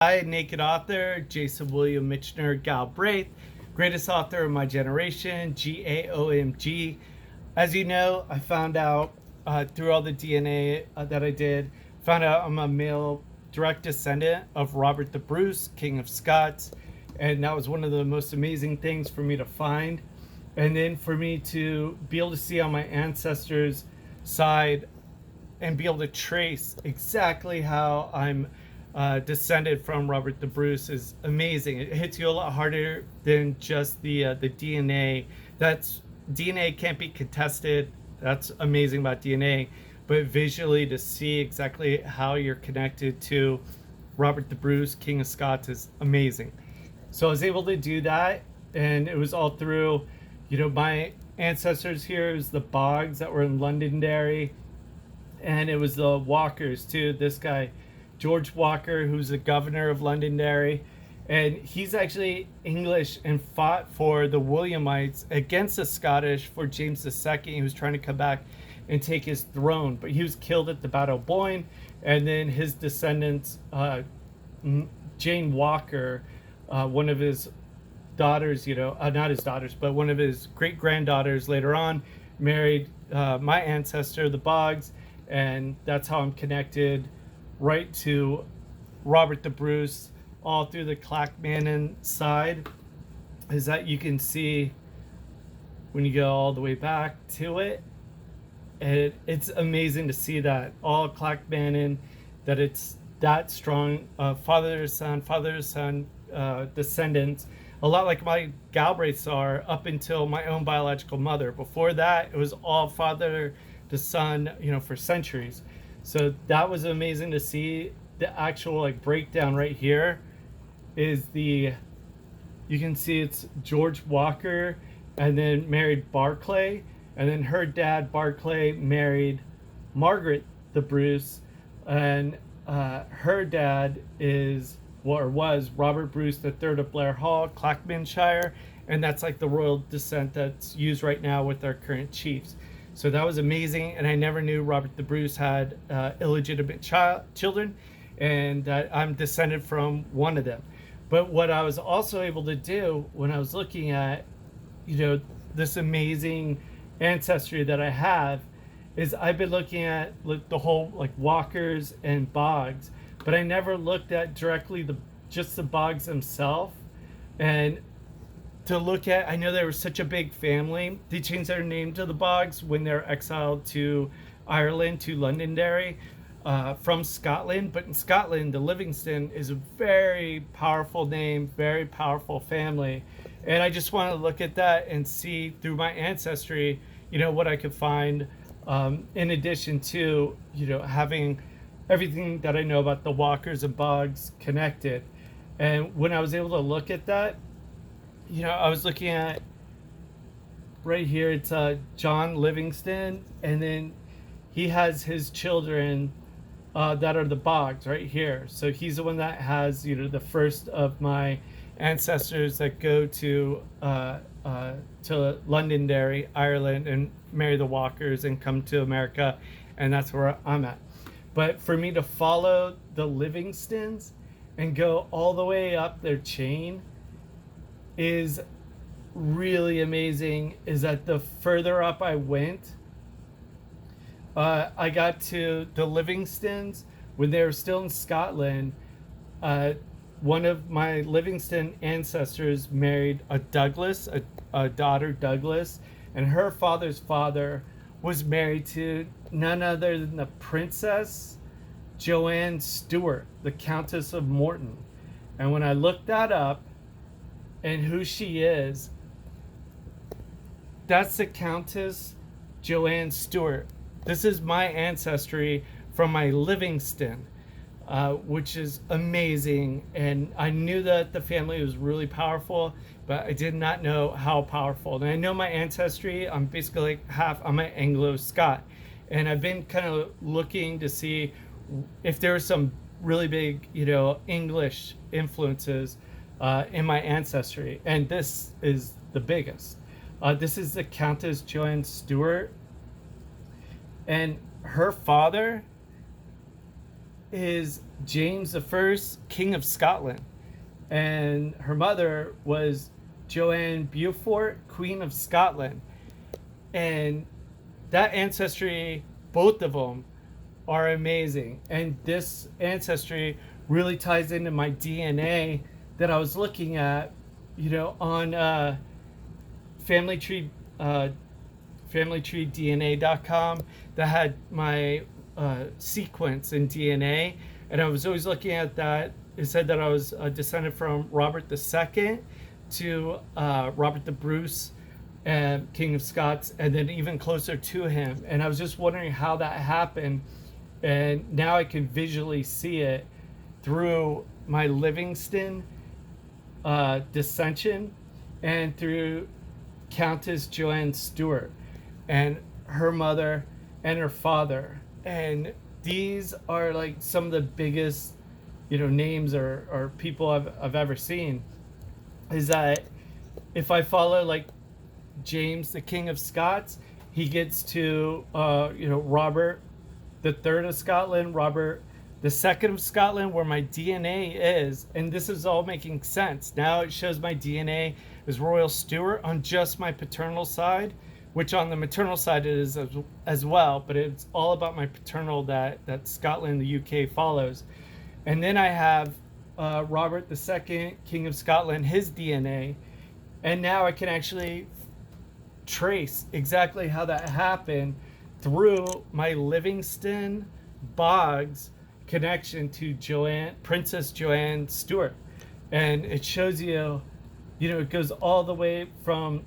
Hi, naked author, Jason William Mitchiner, Galbraith, greatest author of my generation, GAOMG. As you know, I found out through all the DNA that I did, found out I'm a male direct descendant of Robert the Bruce, King of Scots. And that was one of the most amazing things for me to find. And then for me to be able to see on my ancestors' side and be able to trace exactly how I'm descended from Robert the Bruce is amazing. It hits you a lot harder than just the DNA. That's DNA can't be contested. That's amazing about DNA. But visually, to see exactly how you're connected to Robert the Bruce, King of Scots, is amazing. So I was able to do that, and it was all through, my ancestors here. It was the Boggs that were in Londonderry, and it was the Walkers too. This guy, George Walker, who's the governor of Londonderry, and he's actually English and fought for the Williamites against the Scottish for James II. He was trying to come back and take his throne, but he was killed at the Battle of Boyne, and then his descendants, Jane Walker, one of his daughters, not his daughters, but one of his great granddaughters later on, married my ancestor, the Boggs, and that's how I'm connected right to Robert the Bruce, all through the Clackmannan side. Is that you can see when you go all the way back to it. And it's amazing to see that all Clackmannan, that it's that strong, father to son descendants, a lot like my Galbraiths are up until my own biological mother. Before that, it was all father to son, for centuries. So that was amazing to see. The actual breakdown right here is you can see it's George Walker, and then married Barclay, and then her dad Barclay married Margaret the Bruce, and her dad was Robert Bruce III of Blair Hall, Clackmanshire, and that's like the royal descent that's used right now with our current chiefs. So that was amazing, and I never knew Robert the Bruce had illegitimate children, and that I'm descended from one of them. But what I was also able to do when I was looking at, this amazing ancestry that I have, is I've been looking at the whole Walkers and Boggs, but I never looked at directly just the Boggs themselves. And to look at, I know they were such a big family. They changed their name to the Boggs when they're exiled to Ireland, to Londonderry, from Scotland. But in Scotland, the Livingston is a very powerful name, very powerful family. And I just want to look at that and see through my ancestry, what I could find, in addition to, having everything that I know about the Walkers and Boggs connected. And when I was able to look at that, I was looking at right here, it's John Livingston, and then he has his children that are the Boggs right here. So he's the one that has, the first of my ancestors that go to Londonderry, Ireland, and marry the Walkers and come to America, and that's where I'm at. But for me to follow the Livingstons and go all the way up their chain is really amazing. Is that the further up I went, I got to the Livingstons when they were still in Scotland. One of my Livingston ancestors married a Douglas, a daughter Douglas, and her father's father was married to none other than the Princess Joanne Stuart, the Countess of Morton. And when I looked that up and who she is, that's the Countess Joanne Stuart. This is my ancestry from my Livingston, which is amazing. And I knew that the family was really powerful, but I did not know how powerful. And I know my ancestry, I'm basically I'm an Anglo-Scot. And I've been kind of looking to see if there are some really big, English influences in my ancestry. And this is the biggest. This is the Countess Joanne Stuart. And her father is James the First, King of Scotland, and her mother was Joanne Beaufort, Queen of Scotland. And that ancestry, both of them, are amazing. And this ancestry really ties into my DNA that I was looking at, on Family Tree, FamilyTreeDNA.com, that had my sequence in DNA, and I was always looking at that. It said that I was descended from Robert II to Robert the Bruce, King of Scots, and then even closer to him. And I was just wondering how that happened, and now I can visually see it through my Livingston dissension and through Countess Joanne Stuart and her mother and her father. And these are like some of the biggest, names or people I've ever seen. Is that if I follow like James, the King of Scots, he gets to, Robert the Third of Scotland, Robert the Second of Scotland, where my DNA is. And this is all making sense. Now it shows my DNA is Royal Stuart on just my paternal side, which on the maternal side it is as well, but it's all about my paternal that Scotland, the UK follows. And then I have Robert II, King of Scotland, his DNA. And now I can actually trace exactly how that happened through my Livingston Boggs connection to Princess Joanne Stuart. And it shows you, it goes all the way from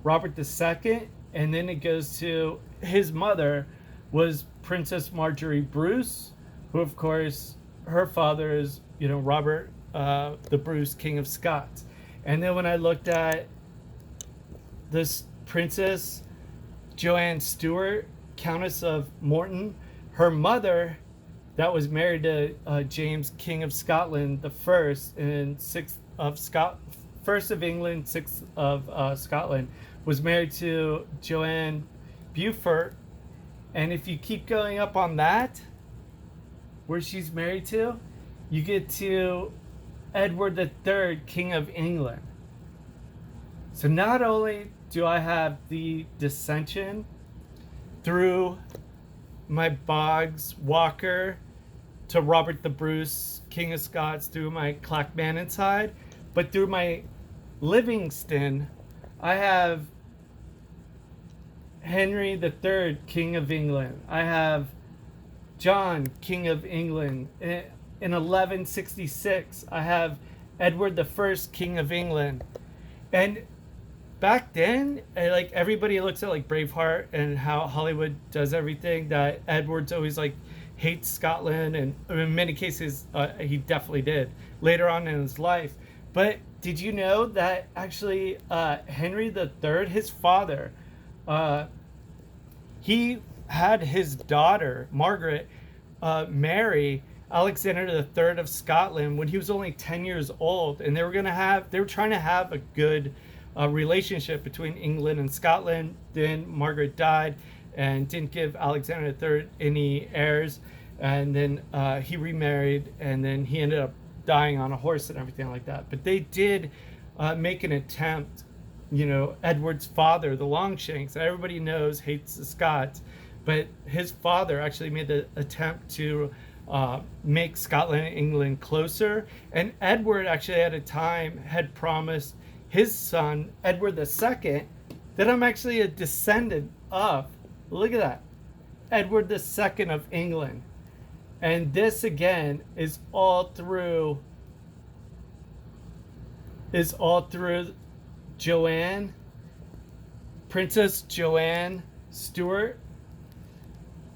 Robert II, and then it goes to his mother was Princess Marjorie Bruce, who of course her father is, Robert the Bruce, King of Scots. And then when I looked at this Princess Joanne Stuart, Countess of Morton, her mother that was married to James, King of Scotland, the first and sixth of first of England, sixth of Scotland, was married to Joanne Beaufort. And if you keep going up on that, where she's married to, you get to Edward III, King of England. So not only do I have the dissension through my Boggs Walker to Robert the Bruce, King of Scots, through my Clackmannan side, but through my Livingston, I have Henry III, King of England. I have John, King of England. In 1166, I have Edward I, King of England. And back then, like everybody looks at like Braveheart and how Hollywood does everything, that Edward's always like hates Scotland, and in many cases he definitely did later on in his life. But did you know that actually Henry III, his father, he had his daughter Margaret marry Alexander III of Scotland when he was only 10 years old, and they were trying to have a good relationship between England and Scotland. Then Margaret died and didn't give Alexander III any heirs, and then he remarried, and then he ended up dying on a horse and everything like that. But they did make an attempt. Edward's father, the Longshanks, everybody knows hates the Scots, but his father actually made the attempt to make Scotland and England closer. And Edward actually at a time had promised his son, Edward II, that I'm actually a descendant of, look at that, Edward II of England. And this again is all through Joanne, Princess Joanne Stuart,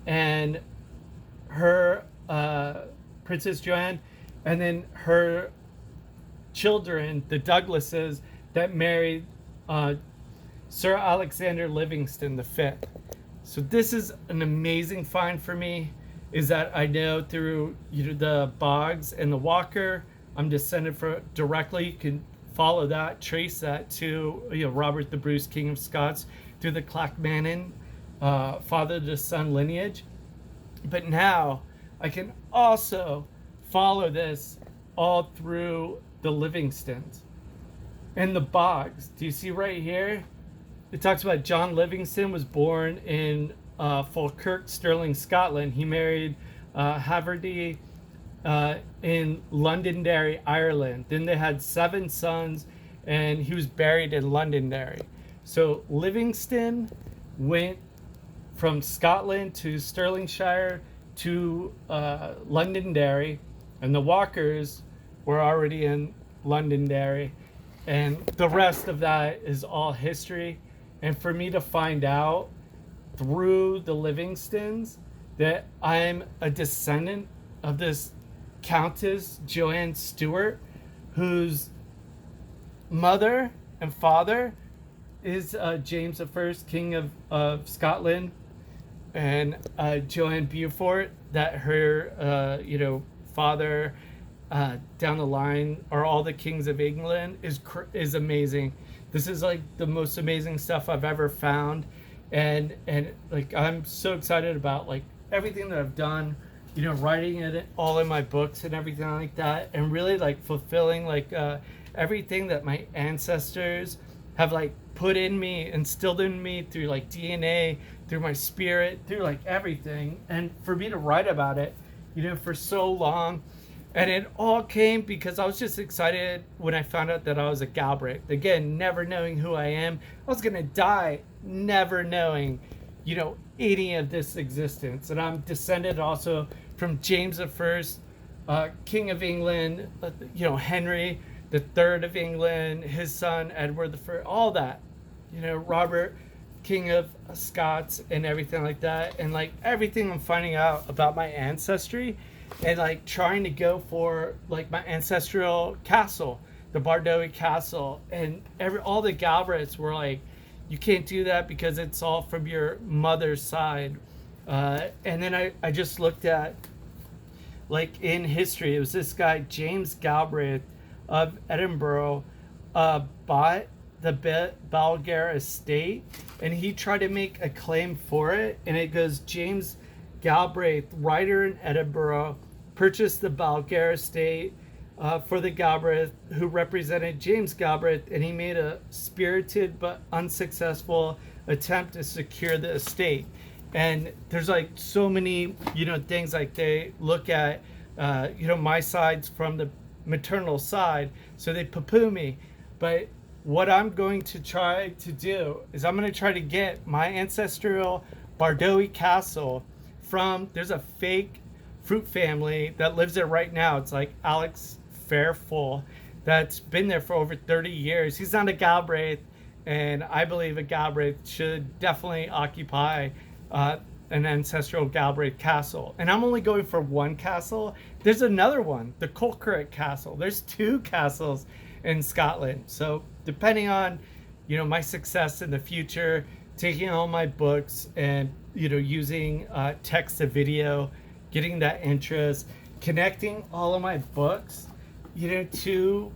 and her Princess Joanne, and then her children, the Douglases, that married Sir Alexander Livingston V. So this is an amazing find for me, is that I know through the Boggs and the Walker, I'm descended from directly. You can follow that, trace that to Robert the Bruce, King of Scots, through the Clackmannan father to son lineage. But now I can also follow this all through the Livingstons and the Boggs. Do you see right here? It talks about John Livingston was born in Falkirk, Stirling, Scotland. He married Haverty in Londonderry, Ireland. Then they had 7 sons, and he was buried in Londonderry. So Livingston went from Scotland to Stirlingshire to Londonderry, and the Walkers were already in Londonderry, and the rest of that is all history. And for me to find out through the Livingstons that I'm a descendant of this Countess Joanne Stewart, whose mother and father is James I, King of Scotland, and Joanne Beaufort, that her father down the line are all the kings of England, is amazing. This is like the most amazing stuff I've ever found, and like I'm so excited about like everything that I've done, writing it all in my books and everything like that, and really like fulfilling like everything that my ancestors have like put in me, instilled in me through like DNA, through my spirit, through like everything, and for me to write about it, for so long. And it all came because I was just excited when I found out that I was a Galbraith. Again, never knowing who I am. I was going to die never knowing, any of this existence. And I'm descended also from James I, King of England, Henry the Third of England, his son, Edward the First, all that. Robert, King of Scots, and everything like that. And like everything I'm finding out about my ancestry, and like trying to go for like my ancestral castle, the Bardowie Castle, and all the Galbraiths were like, you can't do that because it's all from your mother's side. And then I just looked at like in history, it was this guy James Galbraith of Edinburgh bought the Balgar estate, and he tried to make a claim for it, and it goes James Galbraith, writer in Edinburgh, purchased the Balgar estate for the Galbraith, who represented James Galbraith, and he made a spirited but unsuccessful attempt to secure the estate. And there's like so many, things like they look at, my side's from the maternal side, so they poo-poo me. But what I'm going to try to do is I'm going to try to get my ancestral Bardowie Castle from, there's a fake fruit family that lives there right now. It's like Alex Fairfull, that's been there for over 30 years. He's not a Galbraith, and I believe a Galbraith should definitely occupy an ancestral Galbraith castle. And I'm only going for one castle. There's another one, the Colquitt Castle. There's 2 castles in Scotland. So depending on, my success in the future, taking all my books and, using text to video, getting that interest, connecting all of my books, to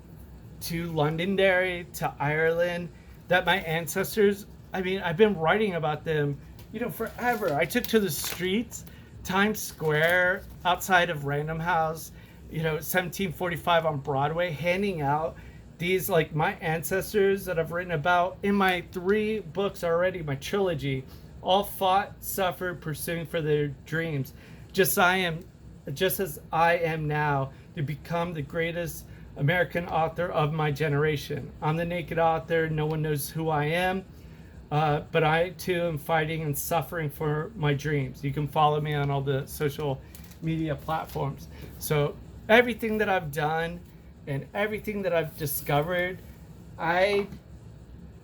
Londonderry, to Ireland, that my ancestors, I've been writing about them, forever. I took to the streets, Times Square, outside of Random House, 1745 on Broadway, handing out these, like, my ancestors that I've written about in my 3 books already, my trilogy, all fought, suffered, pursuing for their dreams. Just as I am now, to become the greatest American author of my generation. I'm the naked author. No one knows who I am. But I, too, am fighting and suffering for my dreams. You can follow me on all the social media platforms. So everything that I've done and everything that I've discovered, I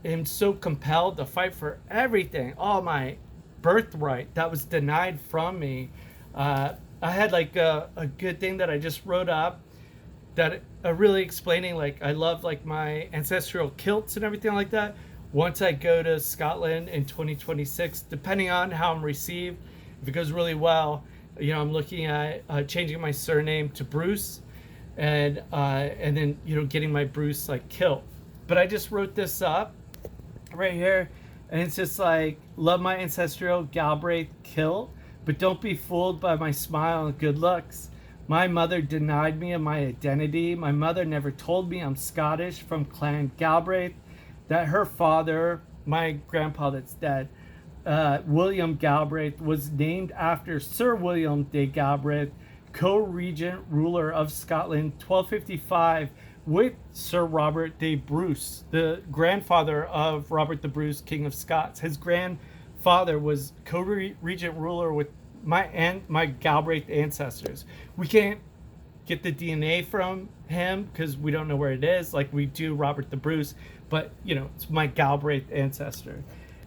am so compelled to fight for everything. All my birthright that was denied from me. I had like a good thing that I just wrote up that really explaining, like, I love like my ancestral kilts and everything like that. Once I go to Scotland in 2026, depending on how I'm received, if it goes really well, I'm looking at changing my surname to Bruce, and then getting my Bruce like kilt. But I just wrote this up right here, and it's just like, love my ancestral Galbraith kilt, but don't be fooled by my smile and good looks. My mother denied me of my identity. My mother never told me I'm Scottish from Clan Galbraith, that her father, my grandpa that's dead, William Galbraith, was named after Sir William de Galbraith, co-regent ruler of Scotland, 1255, with Sir Robert de Bruce, the grandfather of Robert the Bruce, King of Scots. His grandfather was co-regent ruler with my Galbraith ancestors. We can't get the DNA from him because we don't know where it is, like we do Robert the Bruce, but it's my Galbraith ancestor.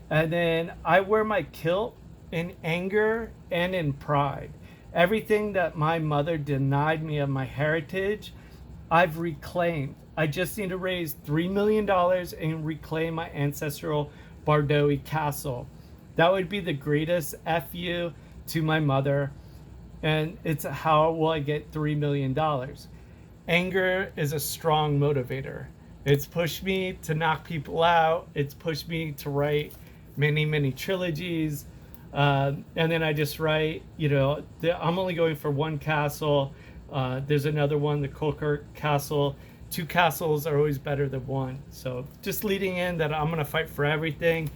And then I wear my kilt in anger and in pride. Everything that my mother denied me of my heritage, I've reclaimed. I just need to raise $3 million and reclaim my ancestral Bordeaux castle. That would be the greatest FU to my mother, and it's how will I get $3 million. Anger is a strong motivator. It's pushed me to knock people out. It's pushed me to write many trilogies. And then I just write, I'm only going for one castle. There's another one, the Colkirk Castle. Two castles are always better than one. So just leading in that I'm going to fight for everything.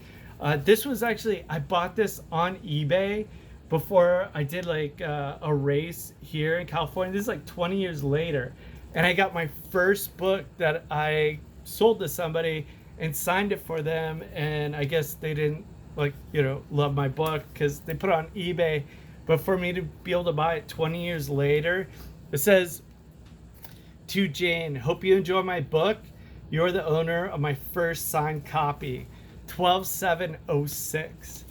This was actually, I bought this on eBay before I did like a race here in California. This is like 20 years later. And I got my first book that I sold to somebody and signed it for them. And I guess they didn't love my book because they put it on eBay. But for me to be able to buy it 20 years later, it says, "To Jane, hope you enjoy my book. You're the owner of my first signed copy, 12706.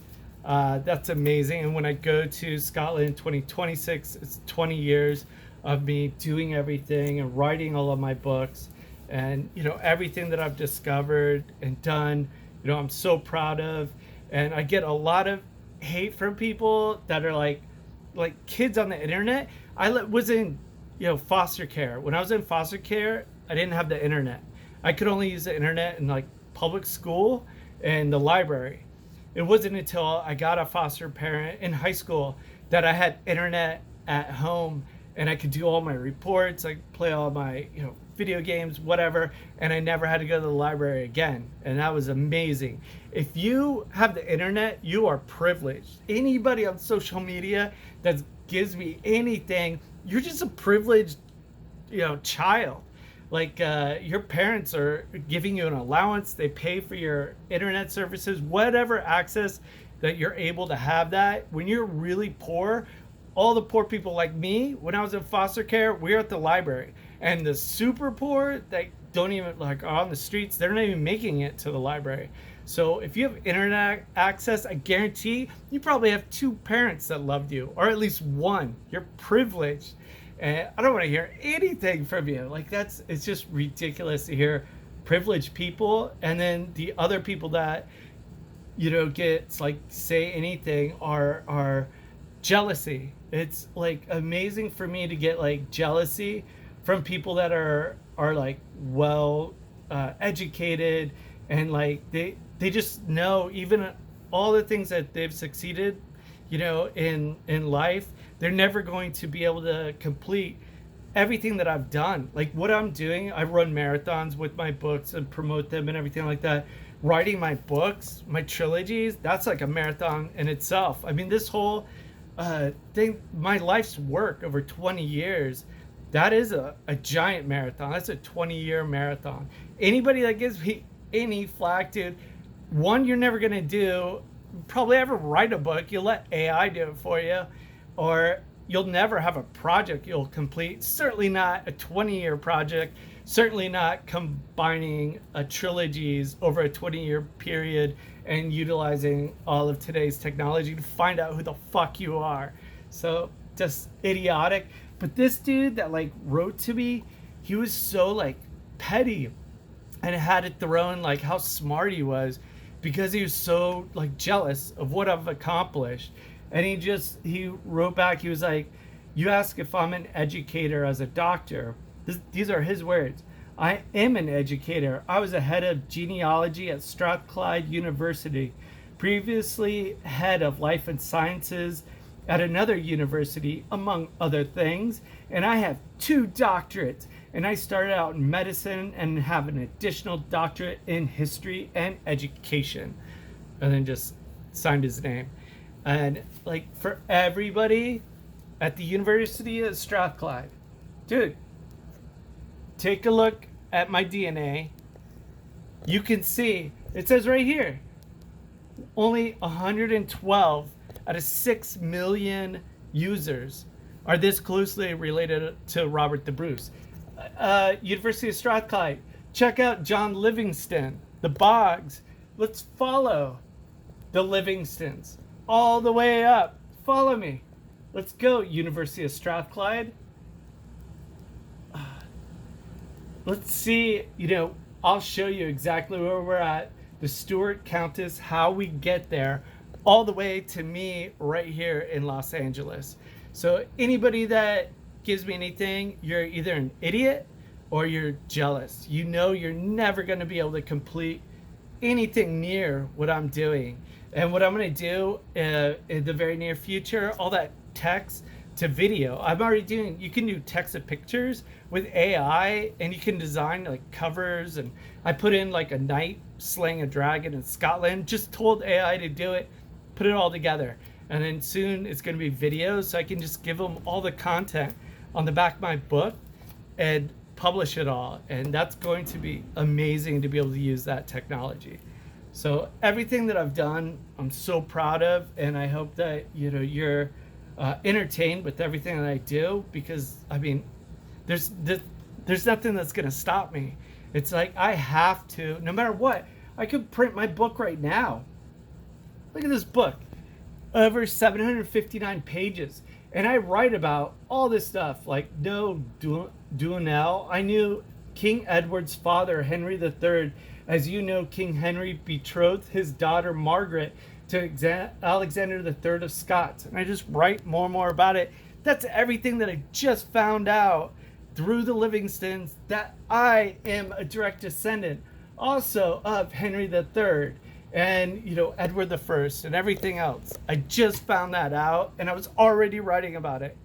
That's amazing. And when I go to Scotland in 2026, it's 20 years of me doing everything and writing all of my books and, everything that I've discovered and done, I'm so proud of. And I get a lot of hate from people that are like kids on the internet. I was in, foster care. When I was in foster care, I didn't have the internet. I could only use the internet in like public school and the library. It wasn't until I got a foster parent in high school that I had internet at home and I could do all my reports, I could play all my, video games, whatever, and I never had to go to the library again. And that was amazing. If you have the internet, you are privileged. Anybody on social media that gives me anything, you're just a privileged, child. Like your parents are giving you an allowance, they pay for your internet services, whatever access that you're able to have that. When you're really poor, all the poor people like me, when I was in foster care, we were at the library. And the super poor that don't even are on the streets, they're not even making it to the library. So if you have internet access, I guarantee you probably have two parents that loved you, or at least one. You're privileged. And I don't want to hear anything from you. It's just ridiculous to hear privileged people. And then the other people that, get say anything are jealousy. It's amazing for me to get jealousy from people that are well educated and they just know even all the things that they've succeeded in life, they're never going to be able to complete everything that I've done. What I'm doing, I run marathons with my books and promote them and everything like that. Writing my books, my trilogies, that's like a marathon in itself. I mean, this whole thing, my life's work over 20 years, that is a giant marathon. That's a 20-year marathon. Anybody that gives me any flack, dude, one, you're never going to probably ever write a book. You'll let AI do it for you, or you'll never have a project you'll complete. Certainly not a 20-year project. Certainly not combining trilogies over a 20-year period and utilizing all of today's technology to find out who the fuck you are. So just idiotic. But this dude that wrote to me, he was so petty and had it thrown how smart he was because he was so jealous of what I've accomplished. And he wrote back, he was like, "You ask if I'm an educator as a doctor." These are his words. "I am an educator. I was a head of genealogy at Strathclyde University, previously head of life and sciences at another university, among other things. And I have 2 doctorates. And I started out in medicine and have an additional doctorate in history and education. And then just signed his name. And like for everybody at the University of Strathclyde, dude, take a look at my DNA. You can see, it says right here, only 112 out of 6 million users are this closely related to Robert the Bruce. University of Strathclyde, check out John Livingston, the Boggs. Let's follow the Livingstons all the way up. Follow me. Let's go, University of Strathclyde. Let's see, I'll show you exactly where we're at. The Stuart Countess, how we get there, all the way to me right here in Los Angeles. So anybody that gives me anything, you're either an idiot or you're jealous. You're never going to be able to complete anything near what I'm doing. And what I'm going to do in the very near future, all that text to video, I'm already doing. You can do text to pictures with AI, and you can design like covers. And I put in like a knight slaying a dragon in Scotland, just told AI to do it, put it all together. And then soon it's going to be videos, so I can just give them all the content on the back of my book and publish it all. And that's going to be amazing to be able to use that technology. So everything that I've done, I'm so proud of, and I hope that you're entertained with everything that I do, because I mean, there's nothing that's gonna stop me. It's like I have to, no matter what. I could print my book right now. Look at this book, over 759 pages, and I write about all this stuff like Duenel. I knew King Edward's father, Henry III. As you know, King Henry betrothed his daughter Margaret to Alexander III of Scots. And I just write more and more about it. That's everything that I just found out through the Livingstons, that I am a direct descendant also of Henry III and Edward I and everything else. I just found that out, and I was already writing about it.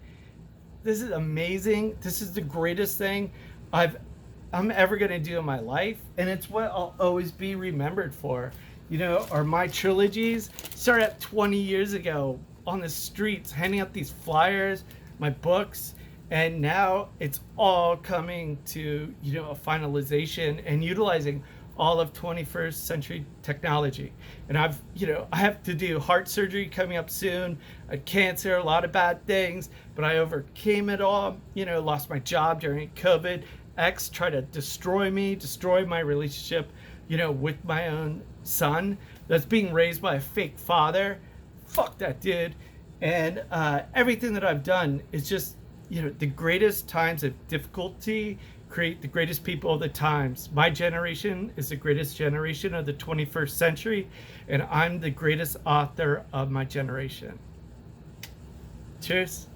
This is amazing. This is the greatest thing I'm ever going to do in my life, and it's what I'll always be remembered for. Or my trilogies started at 20 years ago on the streets, handing out these flyers, my books, and now it's all coming to a finalization and utilizing all of 21st century technology. And I have to do heart surgery coming up soon, cancer, a lot of bad things, but I overcame it all. Lost my job during COVID. X tried to destroy my relationship, with my own son that's being raised by a fake father. Fuck that dude. And everything that I've done is just, the greatest times of difficulty create the greatest people of the times. My generation is the greatest generation of the 21st century, and I'm the greatest author of my generation. Cheers.